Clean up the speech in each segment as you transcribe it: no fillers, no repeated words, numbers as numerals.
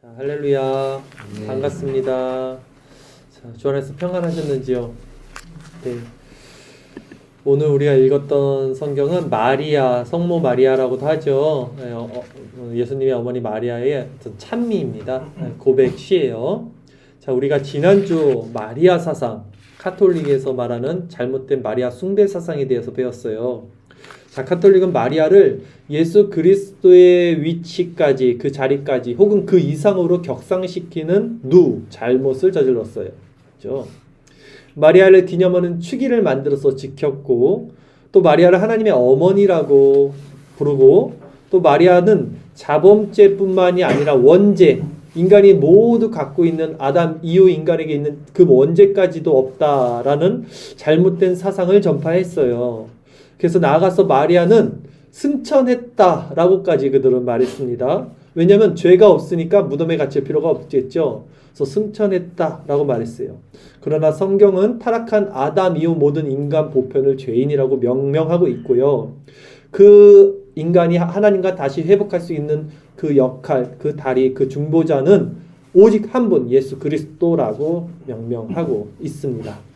자, 할렐루야. 네. 반갑습니다. 자, 주 안에서 평안하셨는지요? 네. 오늘 우리가 읽었던 성경은 마리아, 성모 마리아라고도 하죠. 예수님의 어머니 마리아의 어떤 찬미입니다. 고백 시예요. 자, 우리가 지난주 마리아 사상, 카톨릭에서 말하는 잘못된 마리아 숭배 사상에 대해서 배웠어요. 자, 카톨릭은 마리아를 예수 그리스도의 위치까지, 그 자리까지, 혹은 그 이상으로 격상시키는 잘못을 저질렀어요. 그렇죠? 마리아를 기념하는 축일을 만들어서 지켰고, 또 마리아를 하나님의 어머니라고 부르고, 또 마리아는 자범죄뿐만이 아니라 원죄, 인간이 모두 갖고 있는 아담 이후 인간에게 있는 그 원죄까지도 없다라는 잘못된 사상을 전파했어요. 그래서 나아가서 마리아는 승천했다라고까지 그들은 말했습니다. 왜냐하면 죄가 없으니까 무덤에 갇힐 필요가 없겠죠. 그래서 승천했다라고 말했어요. 그러나 성경은 타락한 아담 이후 모든 인간 보편을 죄인이라고 명명하고 있고요. 그 인간이 하나님과 다시 회복할 수 있는 그 역할, 그 다리, 그 중보자는 오직 한 분, 예수 그리스도라고 명명하고 있습니다.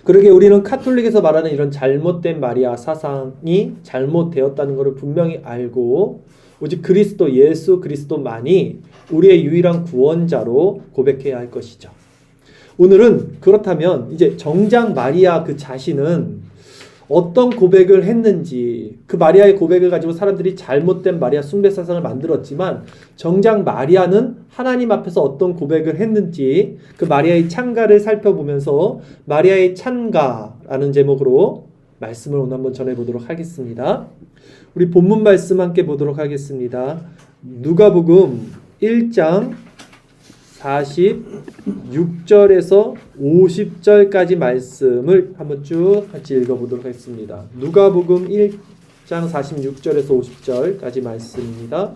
그러게 우리는 카톨릭에서 말하는 이런 잘못된 마리아 사상이 잘못되었다는 것을 분명히 알고 오직 그리스도, 예수 그리스도만이 우리의 유일한 구원자로 고백해야 할 것이죠. 오늘은 그렇다면 이제 정작 마리아 그 자신은 어떤 고백을 했는지, 그 마리아의 고백을 가지고 사람들이 잘못된 마리아 숭배 사상을 만들었지만 정작 마리아는 하나님 앞에서 어떤 고백을 했는지 그 마리아의 찬가를 살펴보면서 마리아의 찬가라는 제목으로 말씀을 오늘 한번 전해보도록 하겠습니다. 우리 본문 말씀 함께 보도록 하겠습니다. 누가복음 1장 46절에서 50절까지 말씀을 한번 쭉 같이 읽어보도록 하겠습니다. 누가복음 1장 46절에서 50절까지 말씀입니다.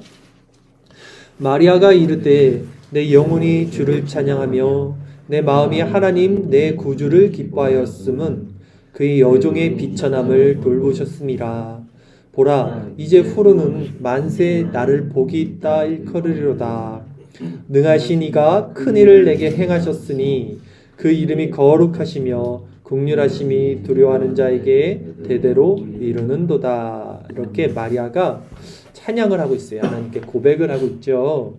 마리아가 이르되 내 영혼이 주를 찬양하며 내 마음이 하나님 내 구주를 기뻐하였음은 그의 여종의 비천함을 돌보셨음이라. 보라 이제 후로는 만세 나를 복이 있다 일컬으리로다. 능하신 이가 큰 일을 내게 행하셨으니 그 이름이 거룩하시며 긍휼하심이 두려워하는 자에게 대대로 이루는도다. 이렇게 마리아가 찬양을 하고 있어요. 하나님께 고백을 하고 있죠.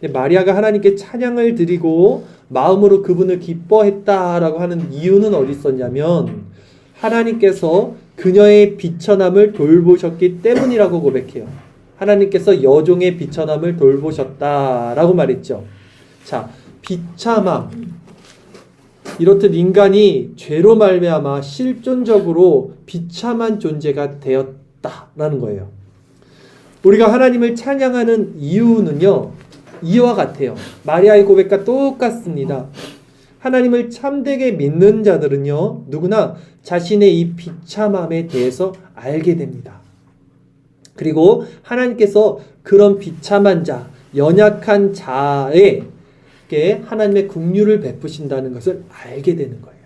근데 마리아가 하나님께 찬양을 드리고 마음으로 그분을 기뻐했다라고 하는 이유는 어디 있었냐면 하나님께서 그녀의 비천함을 돌보셨기 때문이라고 고백해요. 하나님께서 여종의 비천함을 돌보셨다라고 말했죠. 자, 비참함. 이렇듯 인간이 죄로 말미암아 실존적으로 비참한 존재가 되었다라는 거예요. 우리가 하나님을 찬양하는 이유는요, 이와 같아요. 마리아의 고백과 똑같습니다. 하나님을 참되게 믿는 자들은요, 누구나 자신의 이 비참함에 대해서 알게 됩니다. 그리고 하나님께서 그런 비참한 자, 연약한 자에게 하나님의 긍휼을 베푸신다는 것을 알게 되는 거예요.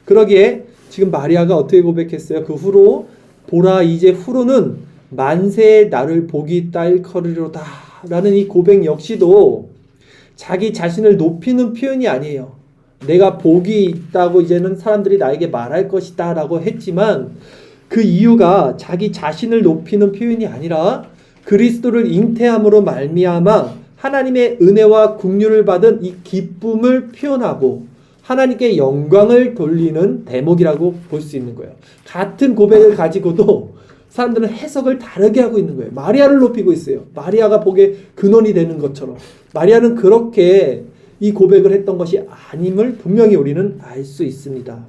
그러기에 지금 마리아가 어떻게 고백했어요? 그 후로 보라 이제 후로는 만세의 나를 복이 있다 일컬으리로다 라는 이 고백 역시도 자기 자신을 높이는 표현이 아니에요. 내가 복이 있다고 이제는 사람들이 나에게 말할 것이다 라고 했지만 그 이유가 자기 자신을 높이는 표현이 아니라 그리스도를 잉태함으로 말미암아 하나님의 은혜와 긍휼을 받은 이 기쁨을 표현하고 하나님께 영광을 돌리는 대목이라고 볼 수 있는 거예요. 같은 고백을 가지고도 사람들은 해석을 다르게 하고 있는 거예요. 마리아를 높이고 있어요. 마리아가 복의 근원이 되는 것처럼. 마리아는 그렇게 이 고백을 했던 것이 아님을 분명히 우리는 알 수 있습니다.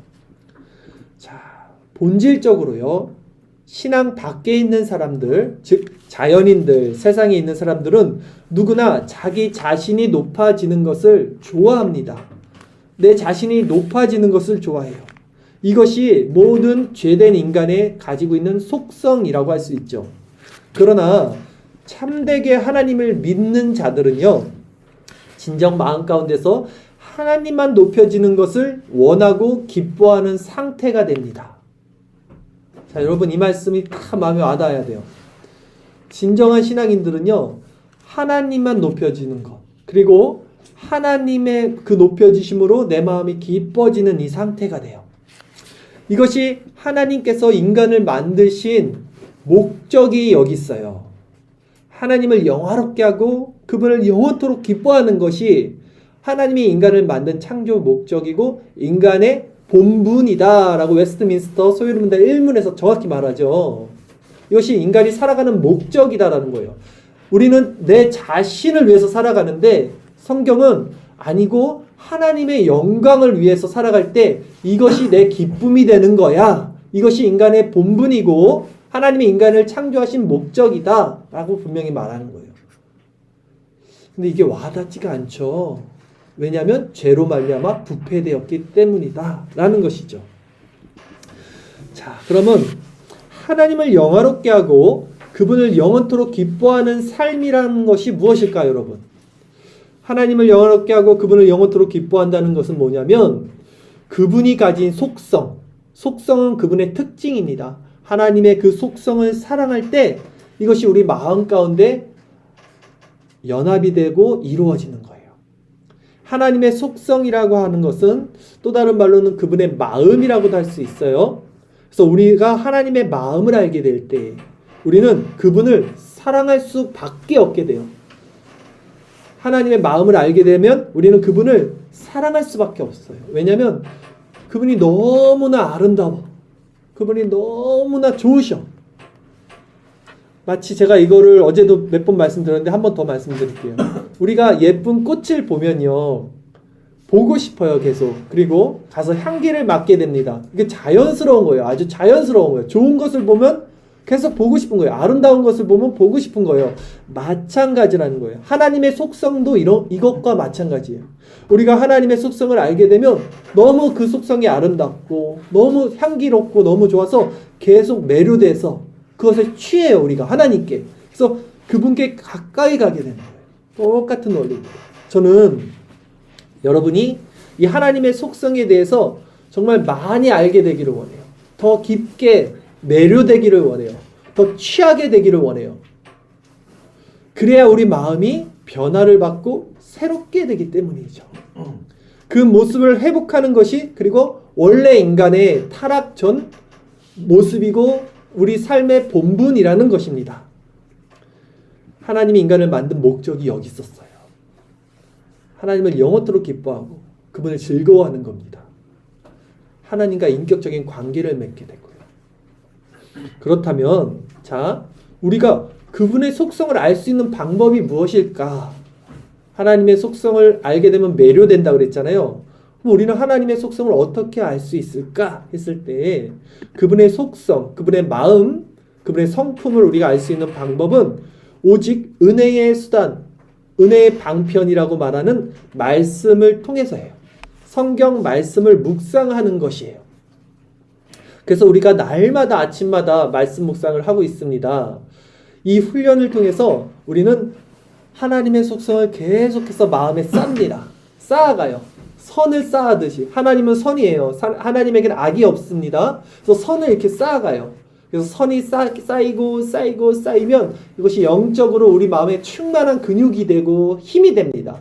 자, 본질적으로요, 신앙 밖에 있는 사람들, 즉 자연인들, 세상에 있는 사람들은 누구나 자기 자신이 높아지는 것을 좋아합니다. 내 자신이 높아지는 것을 좋아해요. 이것이 모든 죄된 인간의 가지고 있는 속성이라고 할 수 있죠. 그러나 참되게 하나님을 믿는 자들은요, 진정 마음 가운데서 하나님만 높여지는 것을 원하고 기뻐하는 상태가 됩니다. 자, 여러분 이 말씀이 다 마음에 와닿아야 돼요. 진정한 신앙인들은요, 하나님만 높여지는 것. 그리고 하나님의 그 높여지심으로 내 마음이 기뻐지는 이 상태가 돼요. 이것이 하나님께서 인간을 만드신 목적이 여기 있어요. 하나님을 영화롭게 하고 그분을 영원토록 기뻐하는 것이 하나님이 인간을 만든 창조 목적이고 인간의 본분이다 라고 웨스트민스터 소요문답 1문에서 정확히 말하죠. 이것이 인간이 살아가는 목적이다라는 거예요. 우리는 내 자신을 위해서 살아가는데 성경은 아니고 하나님의 영광을 위해서 살아갈 때 이것이 내 기쁨이 되는 거야. 이것이 인간의 본분이고 하나님이 인간을 창조하신 목적이다 라고 분명히 말하는 거예요. 근데 이게 와닿지가 않죠. 왜냐하면 죄로 말미암아 부패되었기 때문이다 라는 것이죠. 자, 그러면 하나님을 영화롭게 하고 그분을 영원토록 기뻐하는 삶이라는 것이 무엇일까요, 여러분? 하나님을 영화롭게 하고 그분을 영원토록 기뻐한다는 것은 뭐냐면 그분이 가진 속성은 그분의 특징입니다. 하나님의 그 속성을 사랑할 때 이것이 우리 마음 가운데 연합이 되고 이루어지는 거예요. 하나님의 속성이라고 하는 것은 또 다른 말로는 그분의 마음이라고도 할 수 있어요. 그래서 우리가 하나님의 마음을 알게 될 때 우리는 그분을 사랑할 수밖에 없게 돼요. 하나님의 마음을 알게 되면 우리는 그분을 사랑할 수밖에 없어요. 왜냐하면 그분이 너무나 아름다워. 그분이 너무나 좋으셔. 마치 제가 이거를 어제도 몇 번 말씀드렸는데 한 번 더 말씀드릴게요. 우리가 예쁜 꽃을 보면요. 보고 싶어요, 계속. 그리고 가서 향기를 맡게 됩니다. 이게 자연스러운 거예요. 아주 자연스러운 거예요. 좋은 것을 보면 계속 보고 싶은 거예요. 아름다운 것을 보면 보고 싶은 거예요. 마찬가지라는 거예요. 하나님의 속성도 이것과 마찬가지예요. 우리가 하나님의 속성을 알게 되면 너무 그 속성이 아름답고 너무 향기롭고 너무 좋아서 계속 매료돼서 그것에 취해요. 우리가 하나님께. 그래서 그분께 가까이 가게 되는 거예요. 똑같은 원리입니다. 저는 여러분이 이 하나님의 속성에 대해서 정말 많이 알게 되기를 원해요. 더 깊게 매료되기를 원해요. 더 취하게 되기를 원해요. 그래야 우리 마음이 변화를 받고 새롭게 되기 때문이죠. 그 모습을 회복하는 것이 그리고 원래 인간의 타락 전 모습이고 우리 삶의 본분이라는 것입니다. 하나님이 인간을 만든 목적이 여기 있었어요. 하나님을 영원토록 기뻐하고 그분을 즐거워하는 겁니다. 하나님과 인격적인 관계를 맺게 되고요. 그렇다면 자, 우리가 그분의 속성을 알 수 있는 방법이 무엇일까? 하나님의 속성을 알게 되면 매료된다 그랬잖아요. 그럼 우리는 하나님의 속성을 어떻게 알 수 있을까? 했을 때 그분의 속성, 그분의 마음, 그분의 성품을 우리가 알 수 있는 방법은 오직 은혜의 수단, 은혜의 방편이라고 말하는 말씀을 통해서예요. 성경 말씀을 묵상하는 것이에요. 그래서 우리가 날마다 아침마다 말씀 묵상을 하고 있습니다. 이 훈련을 통해서 우리는 하나님의 속성을 계속해서 마음에 쌉니다. 쌓아가요. 선을 쌓아듯이. 하나님은 선이에요. 하나님에게는 악이 없습니다. 그래서 선을 이렇게 쌓아가요. 그래서 선이 쌓이면 이것이 영적으로 우리 마음에 충만한 근육이 되고 힘이 됩니다.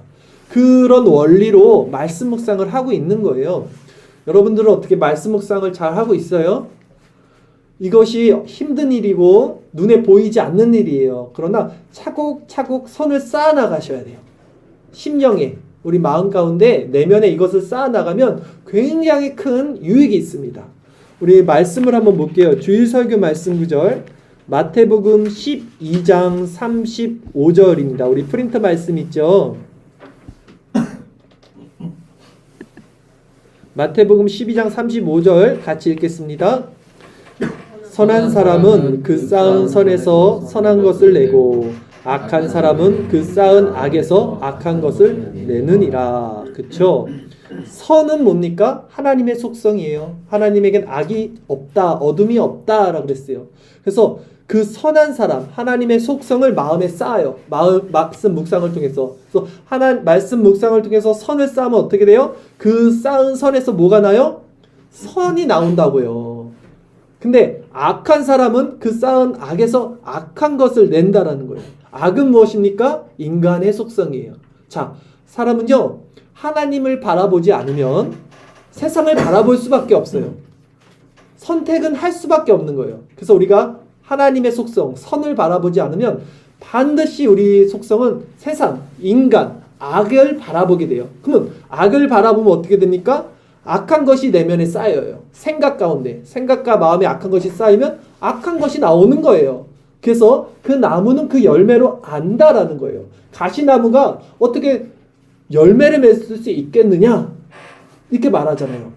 그런 원리로 말씀 묵상을 하고 있는 거예요. 여러분들은 어떻게 말씀 묵상을 잘 하고 있어요? 이것이 힘든 일이고 눈에 보이지 않는 일이에요. 그러나 차곡차곡 선을 쌓아 나가셔야 돼요. 심령에, 우리 마음 가운데 내면에 이것을 쌓아 나가면 굉장히 큰 유익이 있습니다. 우리 말씀을 한번 볼게요. 주일 설교 말씀 구절 마태복음 12장 35절입니다. 우리 프린트 말씀 있죠? 마태복음 12장 35절 같이 읽겠습니다. 선한 사람은 그 쌓은 선에서 선한 것을 내고 악한 사람은 그 쌓은 악에서 악한 것을 내느니라. 그쵸? 선은 뭡니까? 하나님의 속성이에요. 하나님에겐 악이 없다, 어둠이 없다라고 그랬어요. 그래서 그 선한 사람, 하나님의 속성을 마음에 쌓아요. 말씀 묵상을 통해서. 그래서 말씀 묵상을 통해서 선을 쌓으면 어떻게 돼요? 그 쌓은 선에서 뭐가 나요? 선이 나온다고요. 근데 악한 사람은 그 쌓은 악에서 악한 것을 낸다라는 거예요. 악은 무엇입니까? 인간의 속성이에요. 자, 사람은요, 하나님을 바라보지 않으면 세상을 바라볼 수밖에 없어요. 선택은 할 수밖에 없는 거예요. 그래서 우리가 하나님의 속성, 선을 바라보지 않으면 반드시 우리 속성은 세상, 인간, 악을 바라보게 돼요. 그러면 악을 바라보면 어떻게 됩니까? 악한 것이 내면에 쌓여요. 생각 가운데. 생각과 마음에 악한 것이 쌓이면 악한 것이 나오는 거예요. 그래서 그 나무는 그 열매로 안다라는 거예요. 가시나무가 어떻게 열매를 맺을 수 있겠느냐? 이렇게 말하잖아요.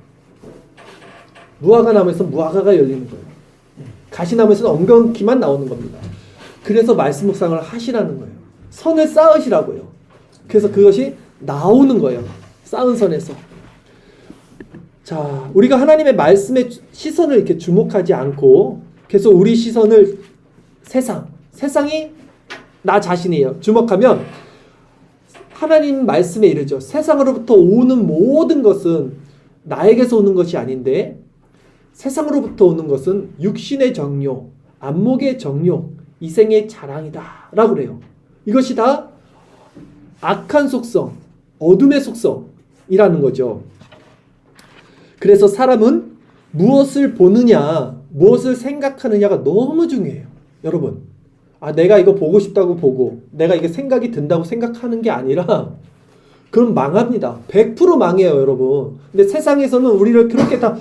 무화과 나무에서 무화과가 열리는 거예요. 가시나무에서는 엉겅퀴만 나오는 겁니다. 그래서 말씀 묵상을 하시라는 거예요. 선을 쌓으시라고요. 그래서 그것이 나오는 거예요. 쌓은 선에서. 자, 우리가 하나님의 말씀에 시선을 이렇게 주목하지 않고 계속 우리 시선을 세상이 나 자신이에요. 주목하면 하나님 말씀에 이르죠. 세상으로부터 오는 모든 것은 나에게서 오는 것이 아닌데 세상으로부터 오는 것은 육신의 정욕, 안목의 정욕, 이생의 자랑이다 라고 그래요. 이것이 다 악한 속성, 어둠의 속성이라는 거죠. 그래서 사람은 무엇을 보느냐, 무엇을 생각하느냐가 너무 중요해요. 여러분, 내가 이거 보고 싶다고 보고 내가 이게 생각이 든다고 생각하는 게 아니라 그럼 망합니다. 100% 망해요, 여러분. 근데 세상에서는 우리를 그렇게 다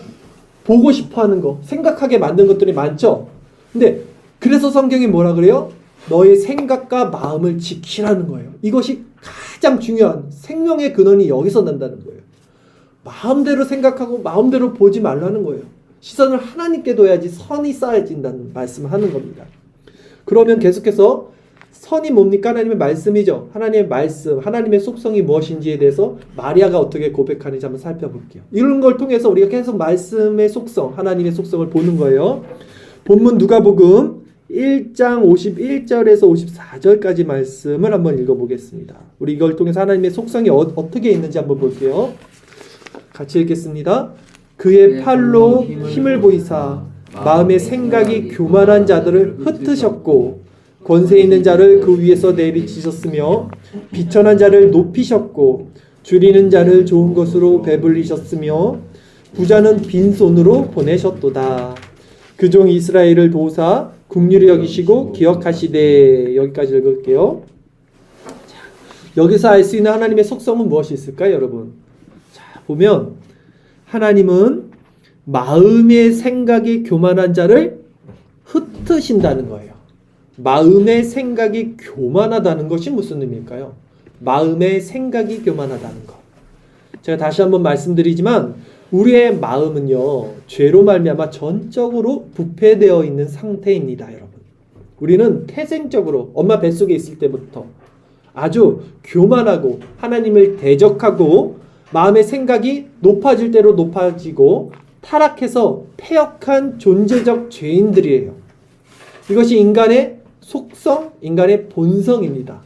보고 싶어하는 거, 생각하게 만든 것들이 많죠. 근데 그래서 성경이 뭐라 그래요? 너의 생각과 마음을 지키라는 거예요. 이것이 가장 중요한 생명의 근원이 여기서 난다는 거예요. 마음대로 생각하고 마음대로 보지 말라는 거예요. 시선을 하나님께 둬야지 선이 쌓여진다는 말씀을 하는 겁니다. 그러면 계속해서 선이 뭡니까? 하나님의 말씀이죠. 하나님의 말씀, 하나님의 속성이 무엇인지에 대해서 마리아가 어떻게 고백하는지 한번 살펴볼게요. 이런 걸 통해서 우리가 계속 말씀의 속성, 하나님의 속성을 보는 거예요. 본문 누가복음 1장 51절에서 54절까지 말씀을 한번 읽어보겠습니다. 우리 이걸 통해서 하나님의 속성이 어떻게 있는지 한번 볼게요. 같이 읽겠습니다. 그의 팔로 힘을 보이사 마음의 생각이 교만한 자들을 흩으셨고 권세 있는 자를 그 위에서 내리치셨으며 비천한 자를 높이셨고 줄이는 자를 좋은 것으로 배불리셨으며 부자는 빈손으로 보내셨도다. 그 종 이스라엘을 도우사 긍휼히 여기시고 기억하시되. 여기까지 읽을게요. 자, 여기서 알 수 있는 하나님의 속성은 무엇이 있을까요, 여러분? 자, 보면 하나님은 마음의 생각이 교만한 자를 흩으신다는 거예요. 마음의 생각이 교만하다는 것이 무슨 의미일까요? 마음의 생각이 교만하다는 것. 제가 다시 한번 말씀드리지만 우리의 마음은요, 죄로 말미암아 전적으로 부패되어 있는 상태입니다, 여러분. 우리는 태생적으로 엄마 뱃속에 있을 때부터 아주 교만하고 하나님을 대적하고 마음의 생각이 높아질 대로 높아지고 타락해서 패역한 존재적 죄인들이에요. 이것이 인간의 속성, 인간의 본성입니다.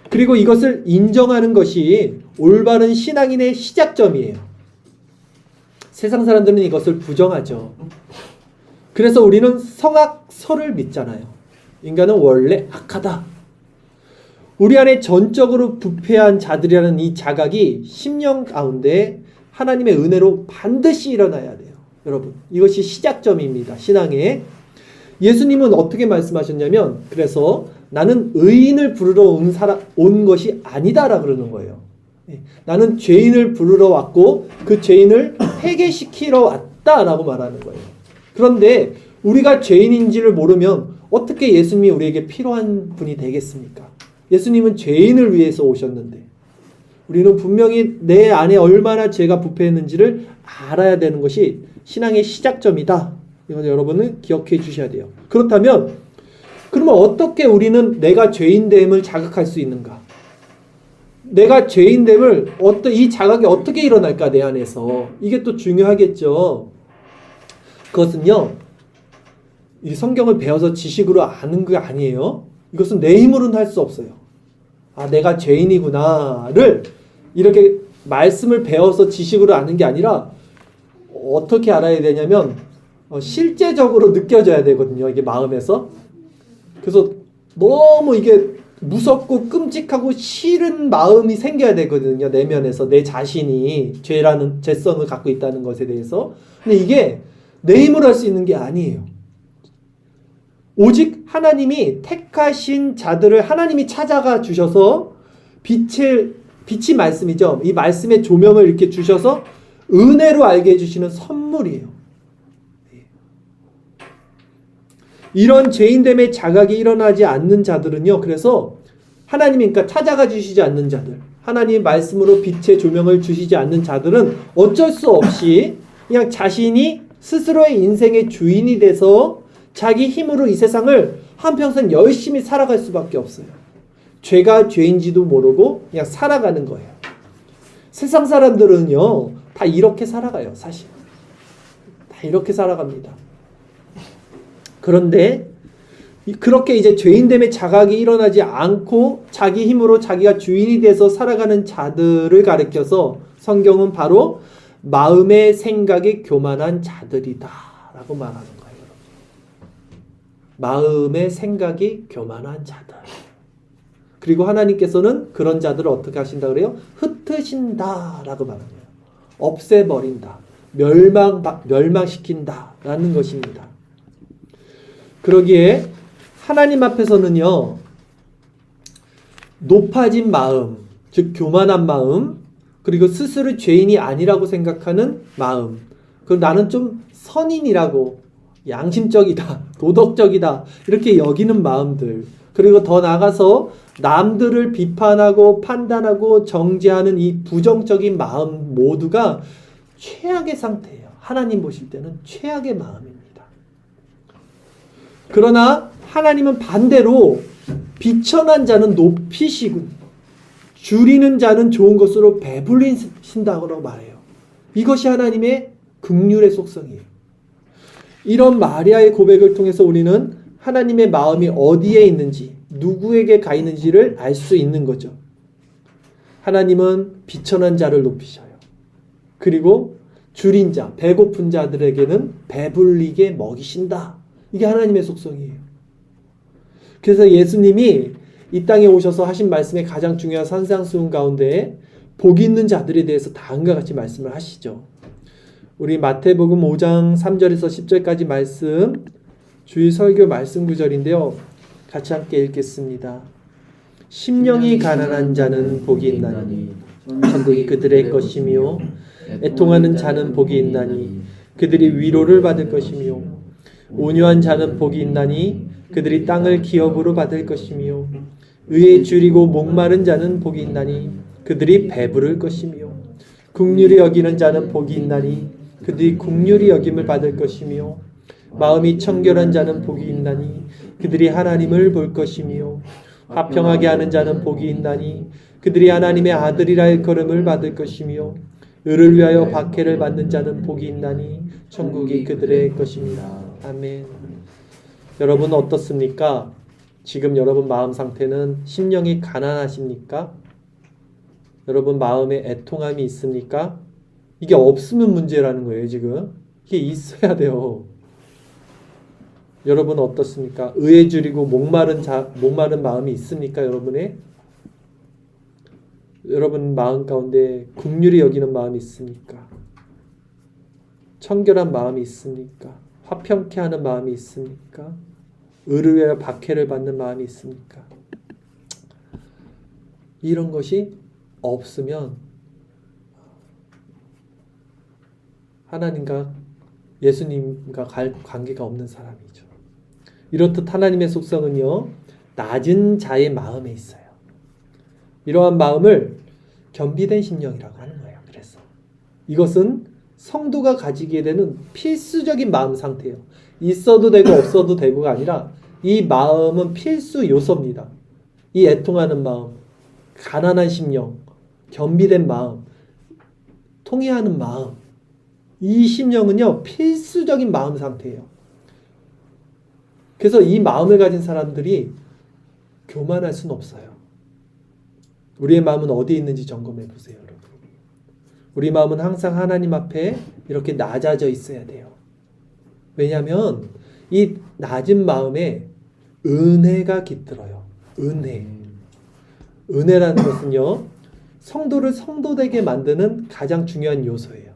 그리고 이것을 인정하는 것이 올바른 신앙인의 시작점이에요. 세상 사람들은 이것을 부정하죠. 그래서 우리는 성악설을 믿잖아요. 인간은 원래 악하다. 우리 안에 전적으로 부패한 자들이라는 이 자각이 심령 가운데 하나님의 은혜로 반드시 일어나야 돼요. 여러분, 이것이 시작점입니다. 신앙에. 예수님은 어떻게 말씀하셨냐면 그래서 나는 의인을 부르러 온 것이 아니다라 그러는 거예요. 나는 죄인을 부르러 왔고 그 죄인을 회개시키러 왔다라고 말하는 거예요. 그런데 우리가 죄인인지를 모르면 어떻게 예수님이 우리에게 필요한 분이 되겠습니까? 예수님은 죄인을 위해서 오셨는데 우리는 분명히 내 안에 얼마나 죄가 부패했는지를 알아야 되는 것이 신앙의 시작점이다. 이건 여러분은 기억해 주셔야 돼요. 그렇다면 그러면 어떻게 우리는 내가 죄인됨을 자각할 수 있는가? 내가 죄인됨을 이 자각이 어떻게 일어날까 내 안에서? 이게 또 중요하겠죠. 그것은요, 이 성경을 배워서 지식으로 아는 게 아니에요. 이것은 내 힘으로는 할 수 없어요. 내가 죄인이구나를 이렇게 말씀을 배워서 지식으로 아는 게 아니라 어떻게 알아야 되냐면 실제적으로 느껴져야 되거든요. 이게 마음에서. 그래서 너무 이게 무섭고 끔찍하고 싫은 마음이 생겨야 되거든요. 내면에서 내 자신이 죄라는 죄성을 갖고 있다는 것에 대해서. 근데 이게 내 힘으로 할 수 있는 게 아니에요. 오직 하나님이 택하신 자들을 하나님이 찾아가 주셔서 빛이 말씀이죠. 이 말씀의 조명을 이렇게 주셔서 은혜로 알게 해주시는 선물이에요. 이런 죄인됨의 자각이 일어나지 않는 자들은요. 그래서 하나님이 그러니까 찾아가 주시지 않는 자들, 하나님의 말씀으로 빛의 조명을 주시지 않는 자들은 어쩔 수 없이 그냥 자신이 스스로의 인생의 주인이 돼서 자기 힘으로 이 세상을 한평생 열심히 살아갈 수밖에 없어요. 죄가 죄인지도 모르고 그냥 살아가는 거예요. 세상 사람들은요 다 이렇게 살아가요. 사실 다 이렇게 살아갑니다. 그런데 그렇게 이제 죄인됨의 자각이 일어나지 않고 자기 힘으로 자기가 주인이 돼서 살아가는 자들을 가리켜서 성경은 바로 마음의 생각이 교만한 자들이다 라고 말하는 거예요. 마음의 생각이 교만한 자들. 그리고 하나님께서는 그런 자들을 어떻게 하신다 그래요? 흩으신다 라고 말합니다. 없애버린다. 멸망시킨다 라는 것입니다. 그러기에 하나님 앞에서는요, 높아진 마음, 즉 교만한 마음, 그리고 스스로 죄인이 아니라고 생각하는 마음, 그리고 나는 좀 선인이라고, 양심적이다, 도덕적이다 이렇게 여기는 마음들, 그리고 더 나아가서 남들을 비판하고 판단하고 정죄하는 이 부정적인 마음 모두가 최악의 상태예요. 하나님 보실 때는 최악의 마음입니다. 그러나 하나님은 반대로 비천한 자는 높이시고 줄이는 자는 좋은 것으로 배불리신다고 말해요. 이것이 하나님의 긍휼의 속성이에요. 이런 마리아의 고백을 통해서 우리는 하나님의 마음이 어디에 있는지, 누구에게 가 있는지를 알 수 있는 거죠. 하나님은 비천한 자를 높이셔요. 그리고 줄인 자, 배고픈 자들에게는 배불리게 먹이신다. 이게 하나님의 속성이에요. 그래서 예수님이 이 땅에 오셔서 하신 말씀의 가장 중요한 산상수훈 가운데 복이 있는 자들에 대해서 다음과 같이 말씀을 하시죠. 우리 마태복음 5장 3절에서 10절까지 말씀, 주일 설교 말씀 구절인데요. 같이 함께 읽겠습니다. 심령이 가난한 자는 복이 있나니 천국이 그들의 것이며 애통하는 자는 복이 있나니 그들이 위로를 받을 것이며 온유한 자는 복이 있나니 그들이 땅을 기업으로 받을 것이며 의에 줄이고 목마른 자는 복이 있나니 그들이 배부를 것이며 긍휼히 여기는 자는 복이 있나니 그들이 긍휼히 여김을 받을 것이며 마음이 청결한 자는 복이 있나니 그들이 하나님을 볼 것이며 화평하게 하는 자는 복이 있나니 그들이 하나님의 아들이라 일컬음을 받을 것이며 의를 위하여 박해를 받는 자는 복이 있나니 천국이 그들의 것입니다. 아멘. 여러분 어떻습니까? 지금 여러분 마음 상태는 심령이 가난하십니까? 여러분 마음에 애통함이 있습니까? 이게 없으면 문제라는 거예요. 지금 이게 있어야 돼요. 여러분 어떻습니까? 의에 줄이고 목마른 마음이 있습니까? 여러분 마음 가운데 긍휼히 여기는 마음이 있습니까? 청결한 마음이 있습니까? 화평케 하는 마음이 있습니까? 의를 위하여 박해를 받는 마음이 있습니까? 이런 것이 없으면 하나님과 예수님과 관계가 없는 사람이죠. 이렇듯 하나님의 속성은요, 낮은 자의 마음에 있어요. 이러한 마음을 겸비된 심령이라고 하는 거예요. 그래서 이것은 성도가 가지게 되는 필수적인 마음 상태예요. 있어도 되고 없어도 되고가 아니라 이 마음은 필수 요소입니다. 이 애통하는 마음, 가난한 심령, 겸비된 마음, 통회하는 마음, 이 심령은요 필수적인 마음 상태예요. 그래서 이 마음을 가진 사람들이 교만할 수는 없어요. 우리의 마음은 어디에 있는지 점검해 보세요, 여러분. 우리 마음은 항상 하나님 앞에 이렇게 낮아져 있어야 돼요. 왜냐하면 이 낮은 마음에 은혜가 깃들어요. 은혜. 은혜라는 것은요, 성도를 성도되게 만드는 가장 중요한 요소예요.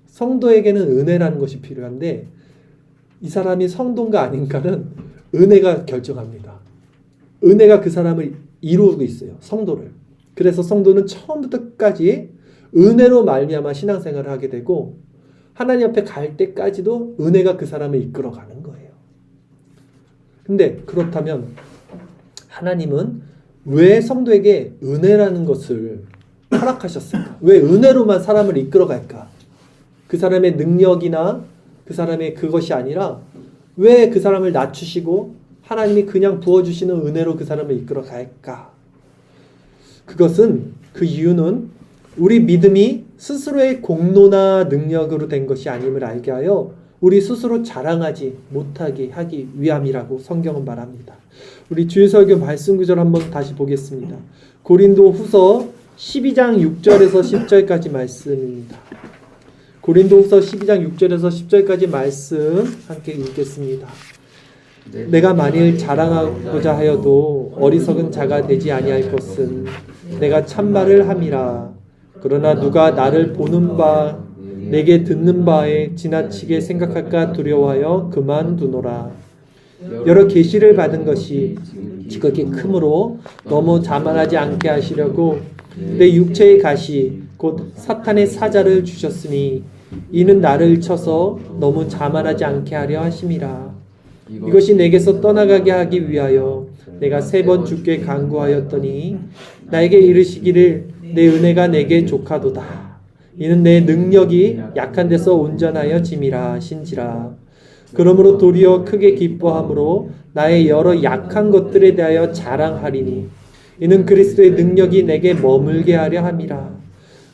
성도에게는 은혜라는 것이 필요한데 이 사람이 성도인가 아닌가는 은혜가 결정합니다. 은혜가 그 사람을 이루고 있어요. 성도를. 그래서 성도는 처음부터 끝까지 은혜로 말미암아 신앙생활을 하게 되고 하나님 앞에 갈 때까지도 은혜가 그 사람을 이끌어가는 거예요. 근데 그렇다면 하나님은 왜 성도에게 은혜라는 것을 허락하셨을까? 왜 은혜로만 사람을 이끌어갈까? 그 사람의 능력이나 그 사람의 그것이 아니라 왜 그 사람을 낮추시고 하나님이 그냥 부어주시는 은혜로 그 사람을 이끌어갈까? 그것은, 그 이유는 우리 믿음이 스스로의 공로나 능력으로 된 것이 아님을 알게 하여 우리 스스로 자랑하지 못하게 하기 위함이라고 성경은 말합니다. 우리 주일설교 말씀 구절 한번 다시 보겠습니다. 고린도 후서 12장 6절에서 10절까지 말씀입니다. 고린도 후서 12장 6절에서 10절까지 말씀 함께 읽겠습니다. 내가 만일 자랑하고자 하여도 어리석은 자가 되지 아니할 것은 내가 참말을 함이라. 그러나 누가 나를 보는 바 내게 듣는 바에 지나치게 생각할까 두려워하여 그만두노라. 여러 계시를 받은 것이 지극히 크므로 너무 자만하지 않게 하시려고 내 육체의 가시 곧 사탄의 사자를 주셨으니 이는 나를 쳐서 너무 자만하지 않게 하려 하심이라. 이것이 내게서 떠나가게 하기 위하여 내가 3번 주께 간구하였더니 나에게 이르시기를 내 은혜가 내게 족하도다. 이는 내 능력이 약한 데서 온전하여 짐이라 하신지라. 그러므로 도리어 크게 기뻐함으로 나의 여러 약한 것들에 대하여 자랑하리니 이는 그리스도의 능력이 내게 머물게 하려 함이라.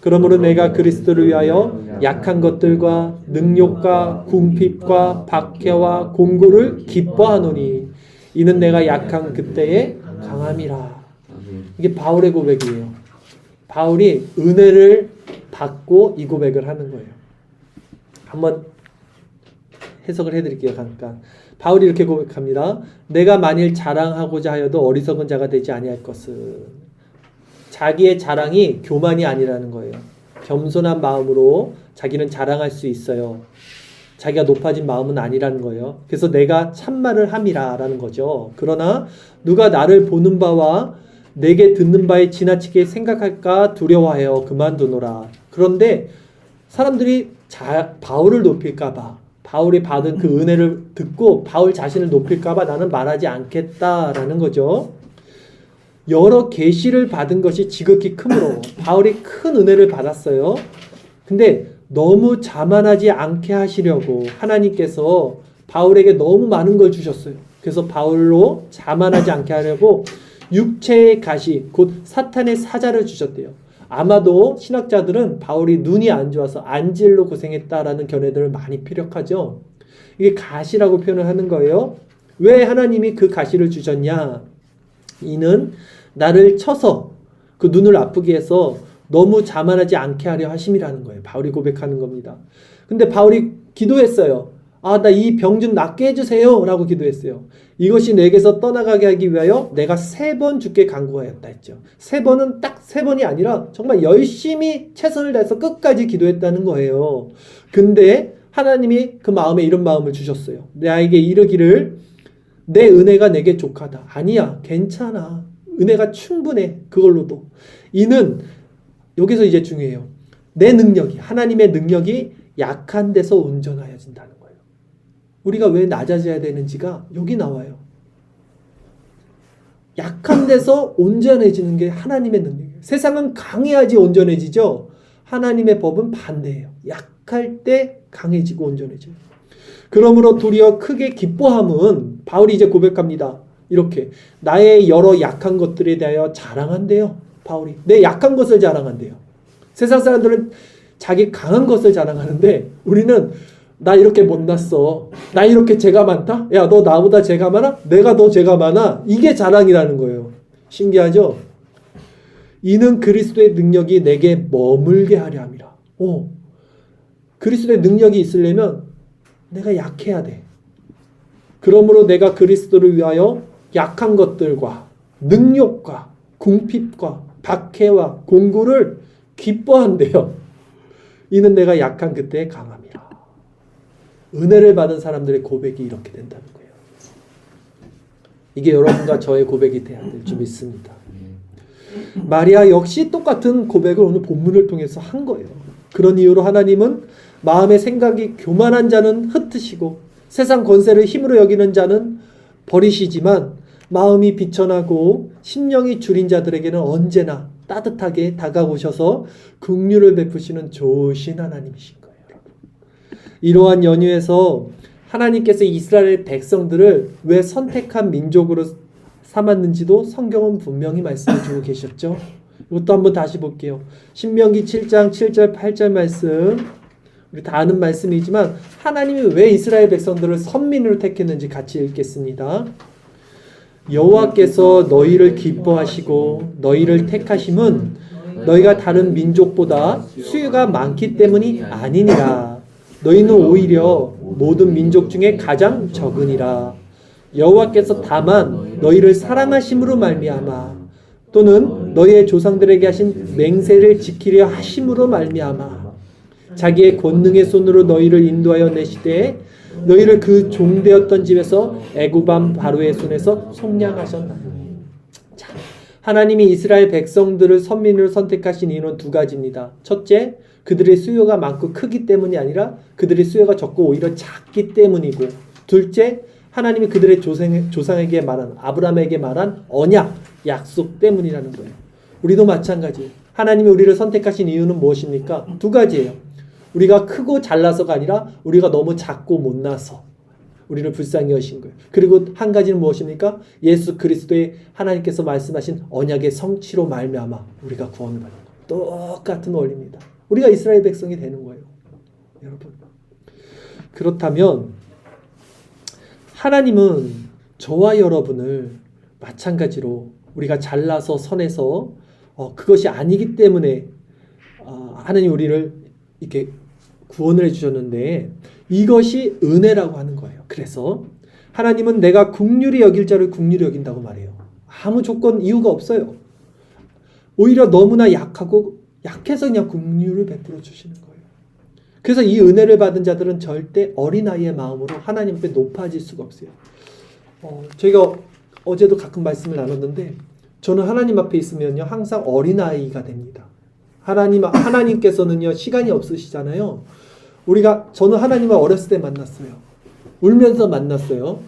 그러므로 내가 그리스도를 위하여 약한 것들과 능욕과 궁핍과 박해와 공고를 기뻐하노니 이는 내가 약한 그때에 강함이라. 이게 바울의 고백이에요. 바울이 은혜를 받고 이 고백을 하는 거예요. 한번 해석을 해드릴게요. 잠깐. 바울이 이렇게 고백합니다. 내가 만일 자랑하고자 하여도 어리석은 자가 되지 아니할 것은, 자기의 자랑이 교만이 아니라는 거예요. 겸손한 마음으로 자기는 자랑할 수 있어요. 자기가 높아진 마음은 아니라는 거예요. 그래서 내가 참말을 함이라 라는 거죠. 그러나 누가 나를 보는 바와 내게 듣는 바에 지나치게 생각할까 두려워하여 그만두노라. 그런데 사람들이 바울을 높일까 봐, 바울이 받은 그 은혜를 듣고 바울 자신을 높일까 봐 나는 말하지 않겠다라는 거죠. 여러 계시를 받은 것이 지극히 크므로 바울이 큰 은혜를 받았어요. 근데 너무 자만하지 않게 하시려고 하나님께서 바울에게 너무 많은 걸 주셨어요. 그래서 바울로 자만하지 않게 하려고 육체의 가시 곧 사탄의 사자를 주셨대요. 아마도 신학자들은 바울이 눈이 안 좋아서 안질로 고생했다라는 견해들을 많이 피력하죠. 이게 가시라고 표현을 하는 거예요. 왜 하나님이 그 가시를 주셨냐? 이는 나를 쳐서 그 눈을 아프게 해서 너무 자만하지 않게 하려 하심이라는 거예요. 바울이 고백하는 겁니다. 근데 바울이 기도했어요. 아, 나 이 병 좀 낫게 해주세요 라고 기도했어요. 이것이 내게서 떠나가게 하기 위하여 내가 3번 주께 간구하였다 했죠. 3번은 딱 3번이 아니라 정말 열심히 최선을 다해서 끝까지 기도했다는 거예요. 근데 하나님이 그 마음에 이런 마음을 주셨어요. 나에게 이르기를 내 은혜가 내게 족하다. 아니야, 괜찮아. 은혜가 충분해. 그걸로도. 이는 여기서 이제 중요해요. 내 능력이, 하나님의 능력이 약한 데서 온전하여진다는 거예요. 우리가 왜 낮아져야 되는지가 여기 나와요. 약한 데서 온전해지는 게 하나님의 능력이에요. 세상은 강해야지 온전해지죠. 하나님의 법은 반대예요. 약할 때 강해지고 온전해져요. 그러므로 도리어 크게 기뻐함은, 바울이 이제 고백합니다. 이렇게 나의 여러 약한 것들에 대하여 자랑한대요. 바울이 내 약한 것을 자랑한대요. 세상 사람들은 자기 강한 것을 자랑하는데 우리는 나 이렇게 못났어, 나 이렇게 죄가 많다, 야 너 나보다 죄가 많아? 내가 더 죄가 많아. 이게 자랑이라는 거예요. 신기하죠? 이는 그리스도의 능력이 내게 머물게 하려 함이라. 그리스도의 능력이 있으려면 내가 약해야 돼. 그러므로 내가 그리스도를 위하여 약한 것들과 능욕과 궁핍과 박해와 공고를 기뻐한대요. 이는 내가 약한 그때에 강함이라. 은혜를 받은 사람들의 고백이 이렇게 된다는 거예요. 이게 여러분과 저의 고백이 돼야 될 줄 믿습니다. 마리아 역시 똑같은 고백을 오늘 본문을 통해서 한 거예요. 그런 이유로 하나님은 마음의 생각이 교만한 자는 흩으시고 세상 권세를 힘으로 여기는 자는 버리시지만 마음이 비천하고 심령이 줄인 자들에게는 언제나 따뜻하게 다가오셔서 긍휼을 베푸시는 좋으신 하나님이신 거예요. 여러분. 이러한 연유에서 하나님께서 이스라엘 백성들을 왜 선택한 민족으로 삼았는지도 성경은 분명히 말씀해 주고 계셨죠. 이것도 한번 다시 볼게요. 신명기 7장 7절 8절 말씀, 우리 다 아는 말씀이지만 하나님이 왜 이스라엘 백성들을 선민으로 택했는지 같이 읽겠습니다. 여호와께서 너희를 기뻐하시고 너희를 택하심은 너희가 다른 민족보다 수요가 많기 때문이 아니니라. 너희는 오히려 모든 민족 중에 가장 적으니라. 여호와께서 다만 너희를 사랑하심으로 말미암아 또는 너희의 조상들에게 하신 맹세를 지키려 하심으로 말미암아 자기의 권능의 손으로 너희를 인도하여 내시되 너희를 그 종되었던 집에서 애굽 왕 바로의 손에서 속량하셨나니. 자, 하나님이 이스라엘 백성들을 선민으로 선택하신 이유는 두 가지입니다. 첫째, 그들의 수요가 많고 크기 때문이 아니라 그들의 수요가 적고 오히려 작기 때문이고, 둘째, 하나님이 그들의 조상에게 말한, 아브라함에게 말한 언약, 약속 때문이라는 거예요. 우리도 마찬가지예요. 하나님이 우리를 선택하신 이유는 무엇입니까? 두 가지예요. 우리가 크고 잘나서가 아니라 우리가 너무 작고 못나서 우리를 불쌍히 여신 거예요. 그리고 한 가지는 무엇입니까? 예수 그리스도의 하나님께서 말씀하신 언약의 성취로 말미암아 우리가 구원을 받는 거예요. 똑같은 원리입니다. 우리가 이스라엘 백성이 되는 거예요. 여러분. 그렇다면 하나님은 저와 여러분을 마찬가지로 우리가 잘나서 선해서 그것이 아니기 때문에 하나님 우리를 이렇게 구원을 해주셨는데 이것이 은혜라고 하는 거예요. 그래서 하나님은 내가 긍휼히 여길 자를 긍휼히 여긴다고 말해요. 아무 조건 이유가 없어요. 오히려 너무나 약하고 약해서 그냥 긍휼을 베풀어 주시는 거예요. 그래서 이 은혜를 받은 자들은 절대 어린아이의 마음으로 하나님 앞에 높아질 수가 없어요. 저희가 어제도 가끔 말씀을 나눴는데 저는 하나님 앞에 있으면요 항상 어린아이가 됩니다. 하나님께서는요 시간이 없으시잖아요. 저는 하나님을 어렸을 때 만났어요. 울면서 만났어요.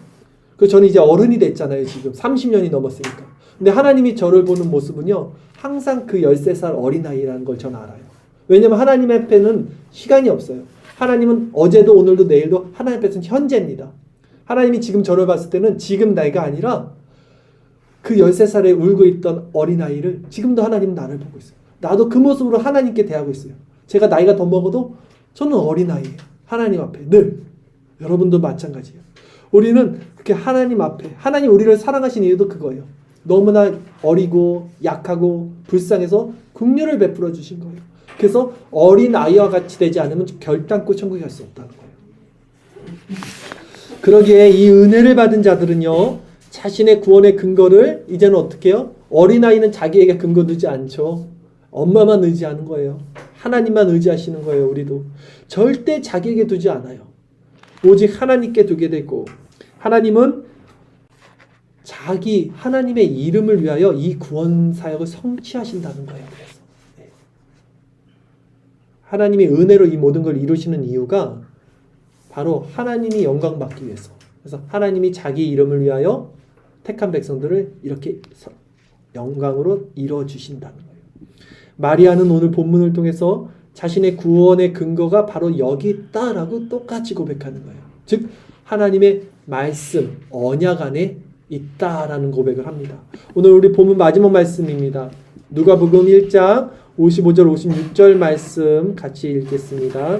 그래서 저는 이제 어른이 됐잖아요. 지금 30년이 넘었으니까. 근데 하나님이 저를 보는 모습은요 항상 그 13살 어린아이라는 걸 저는 알아요. 왜냐면 하나님 앞에는 시간이 없어요. 하나님은 어제도 오늘도 내일도 하나님 앞에서는 현재입니다. 하나님이 지금 저를 봤을 때는 지금 나이가 아니라 그 13살에 울고 있던 어린아이를 지금도 하나님은 나를 보고 있어요. 나도 그 모습으로 하나님께 대하고 있어요. 제가 나이가 더 먹어도 저는 어린아이예요. 하나님 앞에 늘. 여러분도 마찬가지예요. 우리는 그렇게 하나님 앞에 하나님 우리를 사랑하신 이유도 그거예요. 너무나 어리고 약하고 불쌍해서 긍휼을 베풀어 주신 거예요. 그래서 어린아이와 같이 되지 않으면 결단코 천국에 갈 수 없다는 거예요. 그러기에 이 은혜를 받은 자들은요 자신의 구원의 근거를 이제는 어떻게 해요? 어린아이는 자기에게 근거 두지 않죠. 엄마만 의지하는 거예요. 하나님만 의지하시는 거예요. 우리도 절대 자기에게 두지 않아요. 오직 하나님께 두게 되고 하나님은 하나님의 이름을 위하여 이 구원 사역을 성취하신다는 거예요. 그래서 하나님의 은혜로 이 모든 걸 이루시는 이유가 바로 하나님이 영광 받기 위해서. 그래서 하나님이 자기 이름을 위하여 택한 백성들을 이렇게 영광으로 이루어 주신다는 거예요. 마리아는 오늘 본문을 통해서 자신의 구원의 근거가 바로 여기 있다라고 똑같이 고백하는 거예요. 즉 하나님의 말씀, 언약 안에 있다라는 고백을 합니다. 오늘 우리 본문 마지막 말씀입니다. 누가복음 1장 55절 56절 말씀 같이 읽겠습니다.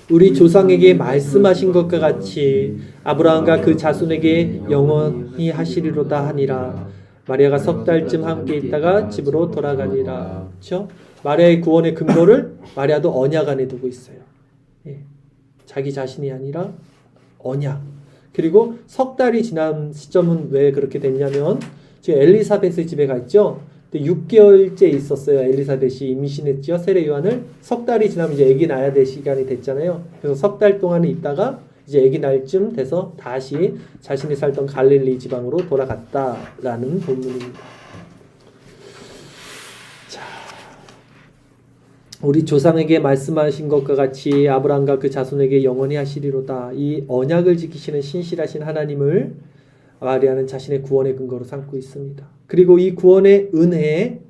우리 조상에게 말씀하신 것과 같이 아브라함과 그 자손에게 영원히 하시리로다 하니라. 마리아가 석 달쯤 함께 있다가 집으로 돌아가니라. 그렇죠? 마리아의 구원의 근거를 마리아도 언약 안에 두고 있어요. 자기 자신이 아니라 언약. 그리고 석 달이 지난 시점은 왜 그렇게 됐냐면 지금 엘리사벳의 집에 가 있죠. 6개월째 있었어요. 엘리사벳이 임신했죠. 세례 요한을. 석 달이 지나면 이제 아기 낳아야 될 시간이 됐잖아요. 그래서 석 달 동안은 있다가 이제 아기 날 쯤 돼서 다시 자신이 살던 갈릴리 지방으로 돌아갔다라는 본문입니다. 자, 우리 조상에게 말씀하신 것과 같이 아브라함과 그 자손에게 영원히 하시리로다. 이 언약을 지키시는 신실하신 하나님을 마리아는 자신의 구원의 근거로 삼고 있습니다. 그리고 이 구원의 은혜,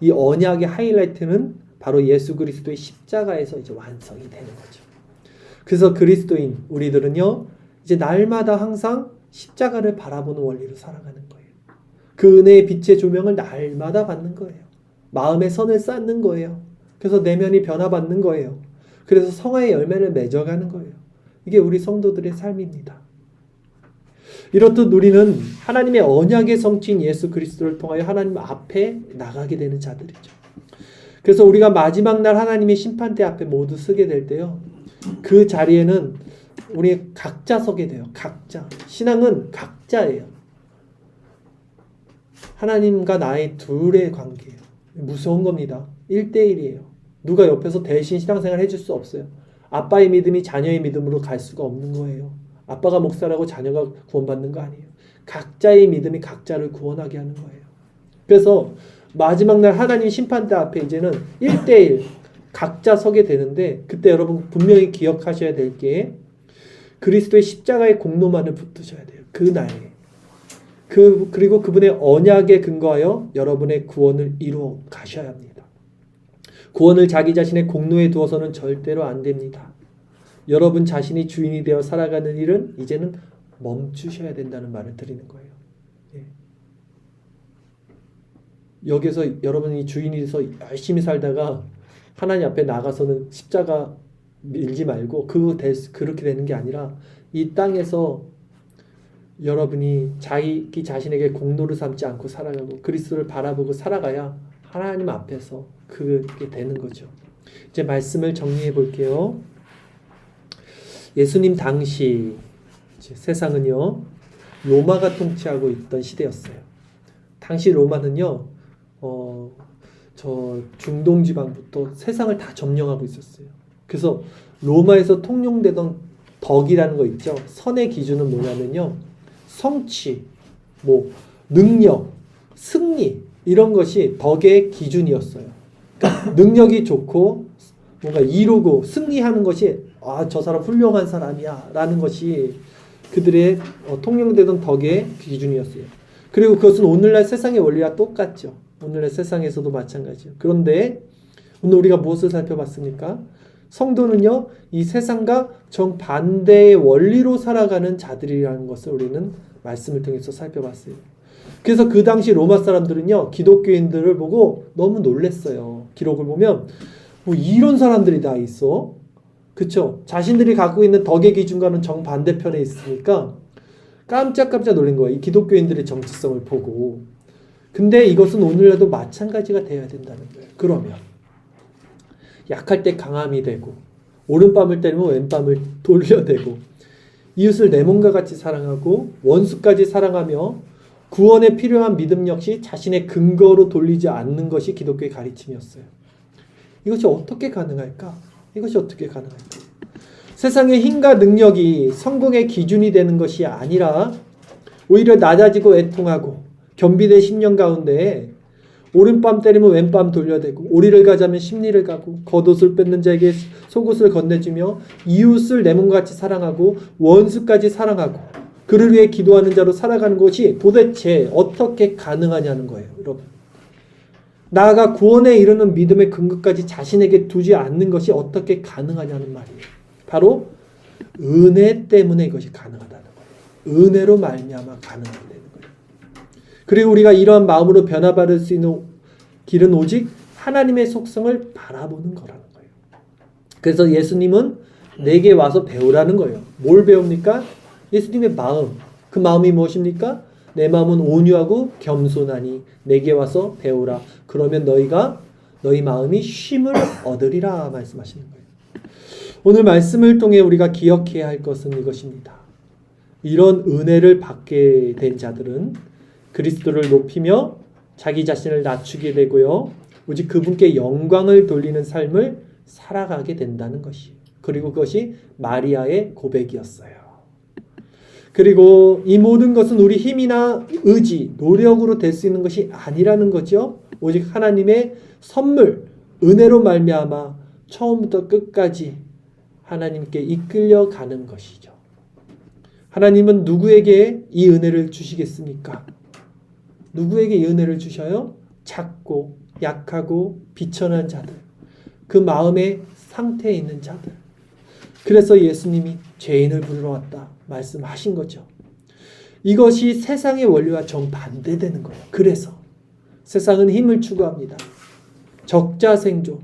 이 언약의 하이라이트는 바로 예수 그리스도의 십자가에서 이제 완성이 되는 거죠. 그래서 그리스도인 우리들은요, 이제 날마다 항상 십자가를 바라보는 원리로 살아가는 거예요. 그 은혜의 빛의 조명을 날마다 받는 거예요. 마음의 선을 쌓는 거예요. 그래서 내면이 변화받는 거예요. 그래서 성화의 열매를 맺어가는 거예요. 이게 우리 성도들의 삶입니다. 이렇듯 우리는 하나님의 언약의 성취인 예수 그리스도를 통하여 하나님 앞에 나가게 되는 자들이죠. 그래서 우리가 마지막 날 하나님의 심판대 앞에 모두 서게 될 때요, 그 자리에는 우리 각자 서게 돼요. 각자. 신앙은 각자예요. 하나님과 나의 둘의 관계예요. 무서운 겁니다. 1대1이에요. 누가 옆에서 대신 신앙생활 해줄 수 없어요. 아빠의 믿음이 자녀의 믿음으로 갈 수가 없는 거예요. 아빠가 목사라고 자녀가 구원받는 거 아니에요. 각자의 믿음이 각자를 구원하게 하는 거예요. 그래서 마지막 날 하나님 심판대 앞에 이제는 1대1 각자 서게 되는데, 그때 여러분 분명히 기억하셔야 될 게 그리스도의 십자가의 공로만을 붙드셔야 돼요. 그 날에. 그리고 그분의 언약에 근거하여 여러분의 구원을 이루어 가셔야 합니다. 구원을 자기 자신의 공로에 두어서는 절대로 안 됩니다. 여러분 자신이 주인이 되어 살아가는 일은 이제는 멈추셔야 된다는 말을 드리는 거예요. 예. 여기서 여러분이 주인이 돼서 열심히 살다가 하나님 앞에 나가서는 십자가 밀지 말고 그렇게 되는 게 아니라 이 땅에서 여러분이 자기 자신에게 공로를 삼지 않고 살아가고 그리스도를 바라보고 살아가야 하나님 앞에서 그게 되는 거죠. 이제 말씀을 정리해 볼게요. 예수님 당시 세상은요, 로마가 통치하고 있던 시대였어요. 당시 로마는요, 저 중동 지방부터 세상을 다 점령하고 있었어요. 그래서 로마에서 통용되던 덕이라는 거 있죠. 선의 기준은 뭐냐면요, 성취, 능력, 승리, 이런 것이 덕의 기준이었어요. 그러니까 능력이 좋고 뭔가 이루고 승리하는 것이 저 사람 훌륭한 사람이야 라는 것이 그들의 통용되던 덕의 기준이었어요. 그리고 그것은 오늘날 세상의 원리와 똑같죠. 오늘날 세상에서도 마찬가지예요. 그런데 오늘 우리가 무엇을 살펴봤습니까? 성도는요, 이 세상과 정반대의 원리로 살아가는 자들이라는 것을 우리는 말씀을 통해서 살펴봤어요. 그래서 그 당시 로마 사람들은요, 기독교인들을 보고 너무 놀랬어요. 기록을 보면 이런 사람들이 다 있어? 그쵸? 자신들이 갖고 있는 덕의 기준과는 정반대편에 있으니까 깜짝깜짝 놀란 거예요. 이 기독교인들의 정체성을 보고. 근데 이것은 오늘날도 마찬가지가 되어야 된다는 거예요. 그러면 약할 때 강함이 되고, 오른밤을 때리면 왼밤을 돌려대고, 이웃을 내 몸과 같이 사랑하고 원수까지 사랑하며 구원에 필요한 믿음 역시 자신의 근거로 돌리지 않는 것이 기독교의 가르침이었어요. 이것이 어떻게 가능할까? 이것이 어떻게 가능할까? 세상의 힘과 능력이 성공의 기준이 되는 것이 아니라 오히려 낮아지고 애통하고 겸비된 심령 가운데 오른밤 때리면 왼밤 돌려대고 오리를 가자면 십리를 가고 겉옷을 뺏는 자에게 속옷을 건네주며 이웃을 내 몸같이 사랑하고 원수까지 사랑하고 그를 위해 기도하는 자로 살아가는 것이 도대체 어떻게 가능하냐는 거예요. 여러분, 나아가 구원에 이르는 믿음의 근거까지 자신에게 두지 않는 것이 어떻게 가능하냐는 말이에요. 바로 은혜 때문에 이것이 가능하다는 거예요. 은혜로 말미암아 가능하다는 거예요. 그리고 우리가 이러한 마음으로 변화받을 수 있는 길은 오직 하나님의 속성을 바라보는 거라는 거예요. 그래서 예수님은 내게 와서 배우라는 거예요. 뭘 배웁니까? 예수님의 마음. 그 마음이 무엇입니까? 내 마음은 온유하고 겸손하니 내게 와서 배우라. 그러면 너희 마음이 쉼을 얻으리라 말씀하시는 거예요. 오늘 말씀을 통해 우리가 기억해야 할 것은 이것입니다. 이런 은혜를 받게 된 자들은 그리스도를 높이며 자기 자신을 낮추게 되고요. 오직 그분께 영광을 돌리는 삶을 살아가게 된다는 것이. 그리고 그것이 마리아의 고백이었어요. 그리고 이 모든 것은 우리 힘이나 의지, 노력으로 될 수 있는 것이 아니라는 거죠. 오직 하나님의 선물, 은혜로 말미암아 처음부터 끝까지 하나님께 이끌려 가는 것이죠. 하나님은 누구에게 이 은혜를 주시겠습니까? 누구에게 이 은혜를 주셔요? 작고 약하고 비천한 자들, 그 마음의 상태에 있는 자들. 그래서 예수님이 죄인을 부르러 왔다 말씀하신 거죠. 이것이 세상의 원리와 정반대되는 거예요. 그래서 세상은 힘을 추구합니다. 적자생존,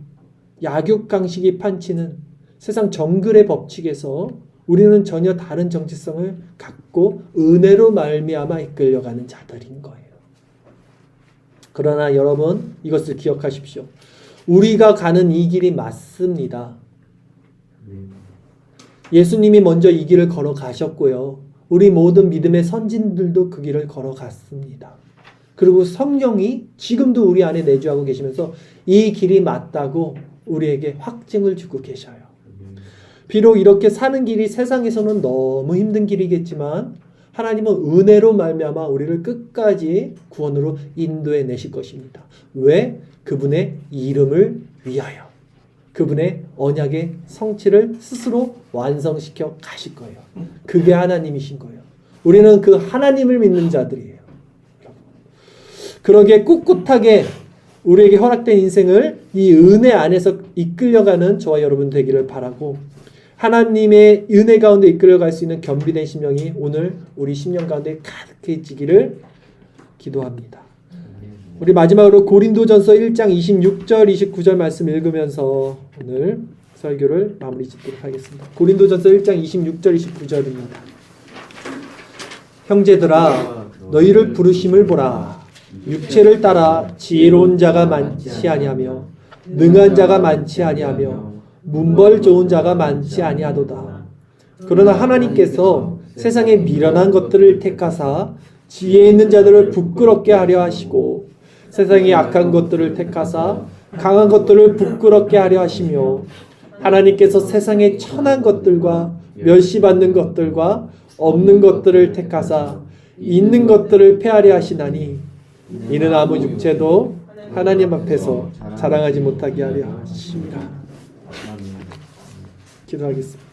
약육강식이 판치는 세상 정글의 법칙에서 우리는 전혀 다른 정체성을 갖고 은혜로 말미암아 이끌려가는 자들인 거예요. 그러나 여러분, 이것을 기억하십시오. 우리가 가는 이 길이 맞습니다. 예수님이 먼저 이 길을 걸어가셨고요. 우리 모든 믿음의 선진들도 그 길을 걸어갔습니다. 그리고 성령이 지금도 우리 안에 내주하고 계시면서 이 길이 맞다고 우리에게 확증을 주고 계셔요. 비록 이렇게 사는 길이 세상에서는 너무 힘든 길이겠지만 하나님은 은혜로 말미암아 우리를 끝까지 구원으로 인도해 내실 것입니다. 왜? 그분의 이름을 위하여. 그분의 언약의 성취를 스스로 완성시켜 가실 거예요. 그게 하나님이신 거예요. 우리는 그 하나님을 믿는 자들이에요. 그러기에 꿋꿋하게 우리에게 허락된 인생을 이 은혜 안에서 이끌려가는 저와 여러분 되기를 바라고, 하나님의 은혜 가운데 이끌려갈 수 있는 겸비된 심령이 오늘 우리 심령 가운데 가득해지기를 기도합니다. 우리 마지막으로 고린도전서 1장 26절 29절 말씀 읽으면서 오늘 설교를 마무리 짓도록 하겠습니다. 고린도전서 1장 26절 29절입니다. 형제들아, 너희를 부르심을 보라. 육체를 따라 지혜로운 자가 많지 아니하며 능한 자가 많지 아니하며 문벌 좋은 자가 많지 아니하도다. 그러나 하나님께서 세상에 미련한 것들을 택하사 지혜 있는 자들을 부끄럽게 하려 하시고, 세상에 약한 것들을 택하사 강한 것들을 부끄럽게 하려 하시며, 하나님께서 세상에 천한 것들과 멸시받는 것들과 없는 것들을 택하사 있는 것들을 폐하려 하시나니, 이는 아무 육체도 하나님 앞에서 자랑하지 못하게 하려 하심이라. 기도하겠습니다.